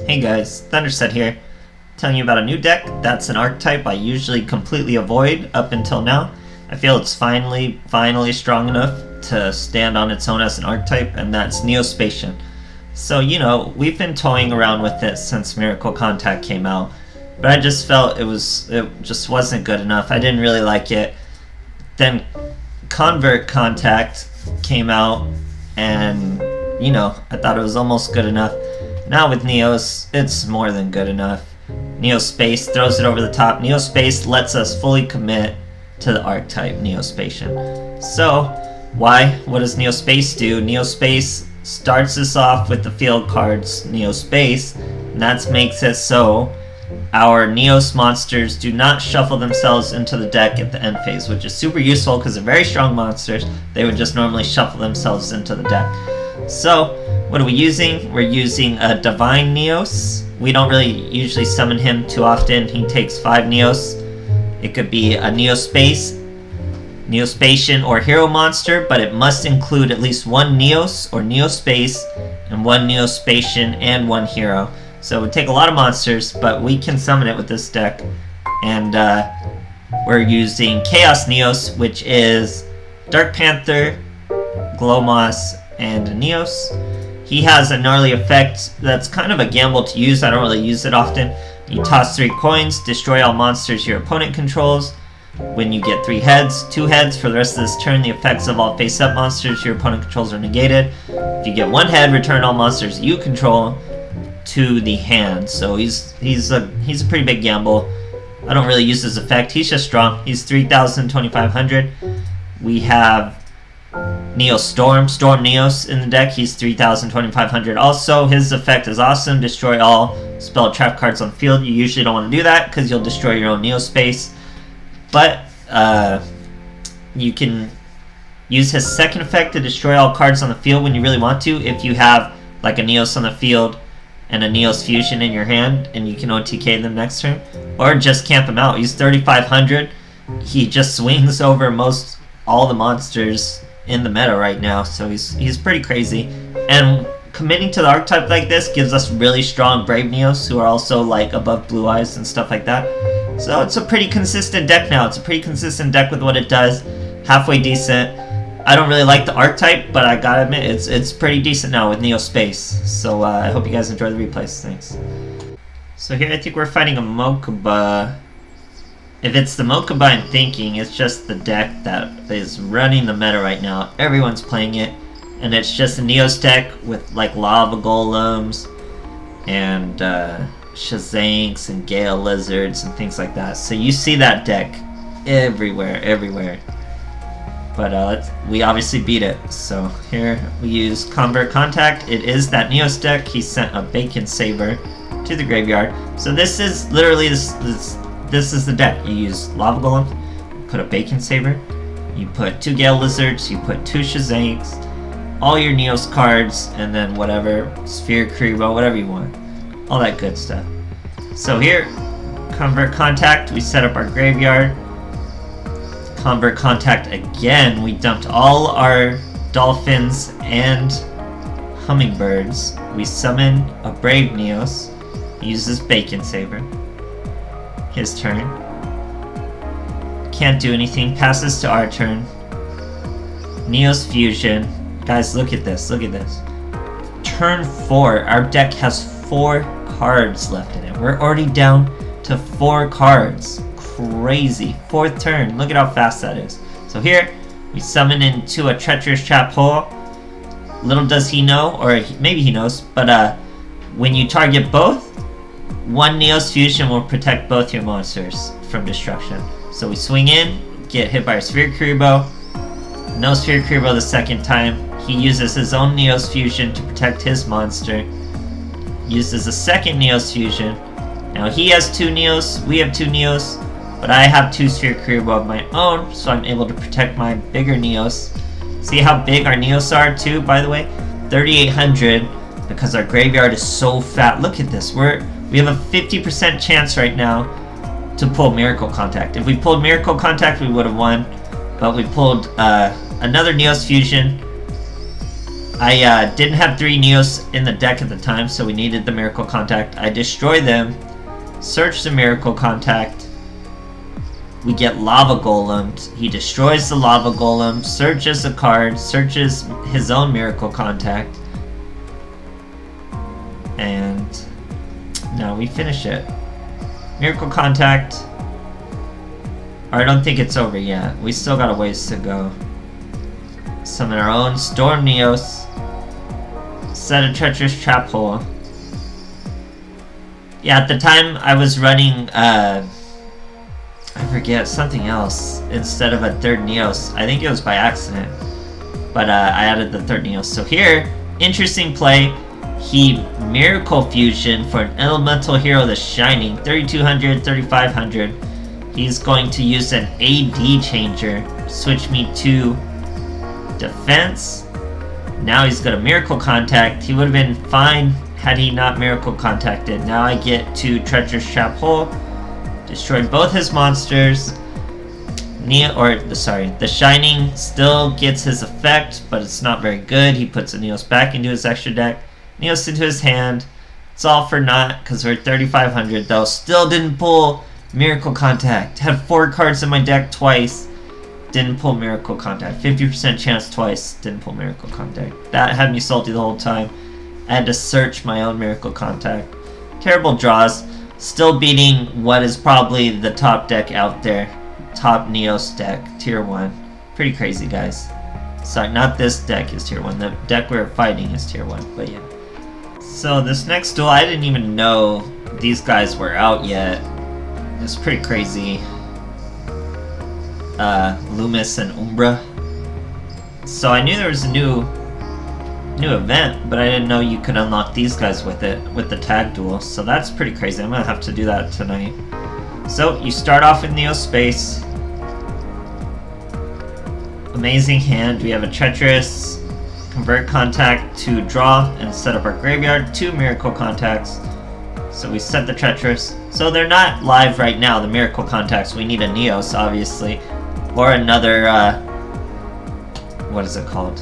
Hey guys, Thunderset here, telling you about a new deck that's an archetype I usually completely avoid up until now. I feel it's finally strong enough to stand on its own as an archetype, and that's Spacian. So, we've been toying around with it since Miracle Contact came out, but I just felt it just wasn't good enough. I didn't really like it. Then Convert Contact came out, and I thought it was almost good enough. Now with Neos, it's more than good enough. Neo Space throws it over the top. Neo Space lets us fully commit to the archetype Spacian. So, why? What does Neo Space do? Neo Space starts us off with the field cards Neo Space, and that makes it so our Neos monsters do not shuffle themselves into the deck at the end phase, which is super useful because they're very strong monsters. They would just normally shuffle themselves into the deck. So, what are we using? We're using a Divine Neos. We don't really usually summon him too often. He takes 5 Neos. It could be a Neospace, Neospatian, or Hero monster, but it must include at least 1 Neos or Neospace, and 1 Neospatian and 1 Hero. So it would take a lot of monsters, but we can summon it with this deck. And we're using Chaos Neos, which is Dark Panther, Glowmoss, and Neos. He has a gnarly effect that's kind of a gamble to use. I don't really use it often. You toss 3 coins, destroy all monsters your opponent controls. When you get 3 heads, 2 heads, for the rest of this turn, the effects of all face-up monsters your opponent controls are negated. If you get 1 head, return all monsters you control to the hand. So he's a pretty big gamble. I don't really use his effect. He's just strong. He's 3,000, 2,500. We have Storm Neos in the deck. He's 3,000, 2,500. Also, his effect is awesome. Destroy all spell trap cards on the field. You usually don't want to do that because you'll destroy your own Neospace. But you can use his second effect to destroy all cards on the field when you really want to. If you have like a Neos on the field and a Neos Fusion in your hand, and you can OTK them next turn. Or just camp him out. He's 3,500. He just swings over all the monsters in the meta right now, so he's pretty crazy. And committing to the archetype like this gives us really strong Brave Neos who are also like above Blue Eyes and stuff like that. So it's a pretty consistent deck now. It's a pretty consistent deck with what it does. Halfway decent. I don't really like the archetype, but I gotta admit it's pretty decent now with Neo Space. So I hope you guys enjoy the replays. Thanks. So here I think we're fighting a Mokuba. If it's the Mokuba I'm thinking, it's just the deck that is running the meta right now. Everyone's playing it, and it's just a Neos deck with like Lava Golems and Shazanks and Gale Lizards and things like that. So you see that deck everywhere. But we obviously beat it. So here we use Convert Contact. It is that Neos deck. He sent a Bacon Saber to the graveyard. So this is literally this is the deck. You use Lava Golem, you put a Bacon Saber, you put 2 Gale Lizards, you put 2 Shazanks, all your Neos cards, and then whatever, Sphere Kuriboh, whatever you want. All that good stuff. So here, Convert Contact, we set up our graveyard. Convert Contact again, we dumped all our Dolphins and Hummingbirds. We summon a Brave Neos, uses Bacon Saber. His turn. Can't do anything. Passes to our turn. Neos Fusion. Guys, look at this. Turn 4. Our deck has 4 cards left in it. We're already down to 4 cards. Crazy. 4th turn. Look at how fast that is. So here, we summon into a Treacherous Trap Hole. Little does he know, or maybe he knows, but when you target both, 1 Neos Fusion will protect both your monsters from destruction. So we swing in, get hit by our Sphere Kuriboh. No Sphere Kuriboh the second time. He uses his own Neos Fusion to protect his monster. Uses a second Neos Fusion. Now he has 2 Neos, we have 2 Neos, but I have 2 Sphere Kuriboh of my own, so I'm able to protect my bigger Neos. See how big our Neos are too, by the way? 3,800, because our graveyard is so fat. Look at this. We have a 50% chance right now to pull Miracle Contact. If we pulled Miracle Contact, we would have won. But we pulled another Neos Fusion, I didn't have 3 Neos in the deck at the time, so we needed the Miracle Contact. I destroy them, search the Miracle Contact. We get Lava Golem. He destroys the Lava Golem, searches a card, searches his own Miracle Contact. And now we finish it. Miracle Contact. I don't think it's over yet. We still got a ways to go. Summon our own Storm Neos. Set a Treacherous Trap Hole. Yeah, at the time I was running, I forget, something else instead of a third Neos. I think it was by accident. But I added the third Neos. So here, interesting play. He Miracle Fusion for an Elemental Hero, the Shining. 3200, 3500. He's going to use an AD changer. Switch me to defense. Now he's got a Miracle Contact. He would have been fine had he not Miracle Contacted. Now I get to Treacherous Trap Hole. Destroy both his monsters. The Shining still gets his effect, but it's not very good. He puts the Neos back into his extra deck. Neos into his hand. It's all for naught because we're 3500 though. Still didn't pull Miracle Contact. Had 4 cards in my deck twice. Didn't pull Miracle Contact. 50% chance twice. Didn't pull Miracle Contact. That had me salty the whole time. I had to search my own Miracle Contact. Terrible draws. Still beating what is probably the top deck out there. Top Neos deck. Tier 1. Pretty crazy, guys. Sorry, not this deck is tier 1. The deck we're fighting is tier 1. But yeah. So this next duel, I didn't even know these guys were out yet. It's pretty crazy. Loomis and Umbra. So I knew there was a new event, but I didn't know you could unlock these guys with it, with the tag duel. So that's pretty crazy. I'm gonna have to do that tonight. So you start off with Neo Space. Amazing hand. We have a Treacherous, Convert Contact to draw and set up our graveyard. 2 Miracle Contacts. So we set the Treacherous. So they're not live right now, the Miracle Contacts. We need a Neos, obviously. Or another, what is it called?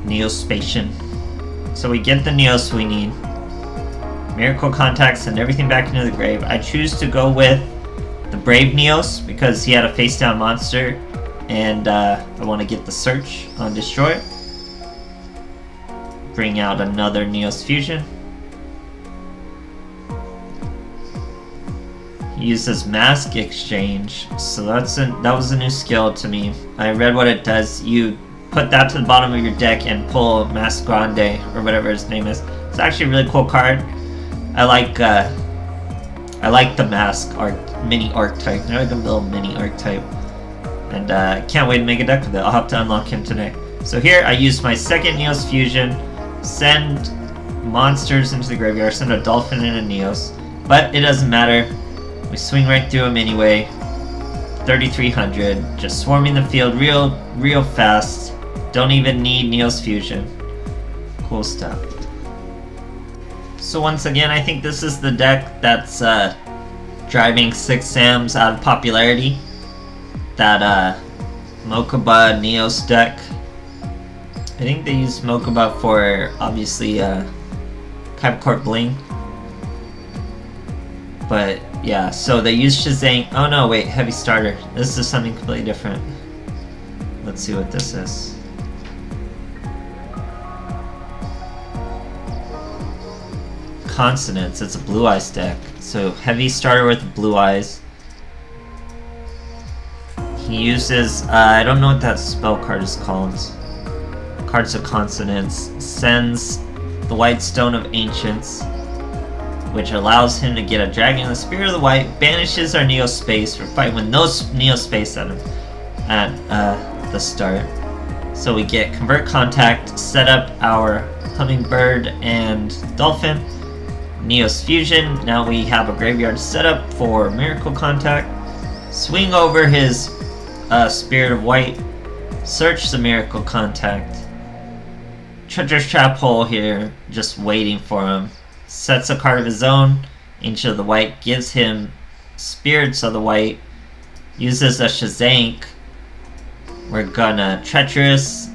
Spacian. So we get the Neos we need. Miracle Contacts and everything back into the grave. I choose to go with the Brave Neos because he had a face down monster. And I want to get the search on Destroy. Bring out another Neos Fusion. Uses Mask Exchange, so that was a new skill to me. I read what it does. You put that to the bottom of your deck and pull Mask Grande or whatever his name is. It's actually a really cool card. I like the Mask mini archetype. They're like a little mini archetype, and can't wait to make a deck with it. I'll have to unlock him today. So here I use my second Neos Fusion, send monsters into the graveyard, send a Dolphin and a Neos, but it doesn't matter. We swing right through him anyway. 3300. Just swarming the field real fast. Don't even need Neos Fusion. Cool stuff. So once again, I think this is the deck that's driving 6 Sams out of popularity. That Mokuba Neos deck. I think they use Mokuba for, obviously, Kybercorp Bling. But yeah, so they use Shazam. Oh no, wait, Heavy Starter. This is something completely different. Let's see what this is. Consonants. It's a Blue Eyes deck. So Heavy Starter with Blue Eyes. He uses, I don't know what that spell card is called. Cards of Consonants. Sends the White Stone of Ancients, which allows him to get a Dragon in the Spirit of the White, banishes our Neo Space for fight with no Neo Space at him at the start. So we get Convert Contact, set up our Hummingbird and Dolphin, Neos Fusion. Now we have a graveyard set up for Miracle Contact. Swing over his Spirit of White, search the Miracle Contact. Treacherous Trap Hole here, just waiting for him. Sets a card of his own, Ancient of the White, gives him Spirits of the White, uses a Shazank. We're gonna Treacherous,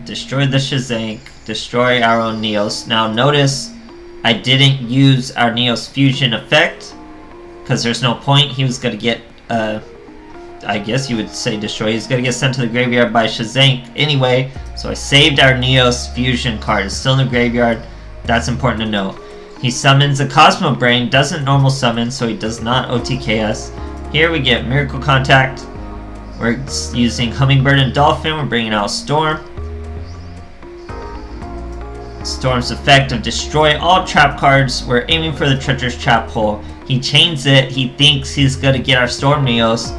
destroy the Shazank, destroy our own Neos. Now notice I didn't use our Neos fusion effect, because there's no point. He was going to get, I guess you would say destroy. He's going to get sent to the graveyard by Shazank anyway, so I saved our Neos fusion card. It's still in the graveyard. That's important to know. He summons a Cosmo Brain, doesn't normal summon, so he does not OTK us. Here we get Miracle Contact. We're using Hummingbird and Dolphin. We're bringing out Storm. Storm's effect of destroy all trap cards. We're aiming for the Treacherous Trap Hole. He chains it. He thinks he's going to get our Storm Neos.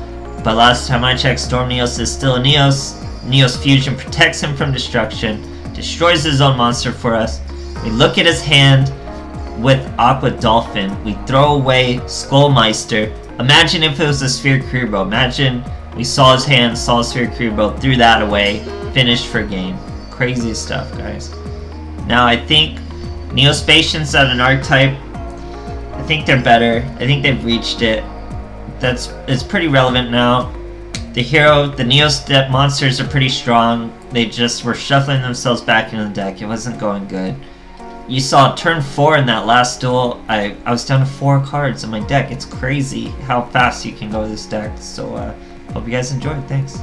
But last time I checked, Storm Neos is still a Neos. Neos Fusion protects him from destruction. Destroys his own monster for us. We look at his hand with Aqua Dolphin. We throw away Skullmeister. Imagine if it was a Sphere Kuriboh. Imagine we saw his hand, saw a Sphere Kuriboh, threw that away, finished for game. Crazy stuff, guys. Now I think Neo Spacians at an archetype, I think they're better. I think they've reached it. It's pretty relevant now. The hero, the Neo Step monsters are pretty strong. They just were shuffling themselves back into the deck. It wasn't going good. You saw turn 4 in that last duel. I was down to 4 cards in my deck. It's crazy how fast you can go with this deck. So hope you guys enjoyed. Thanks.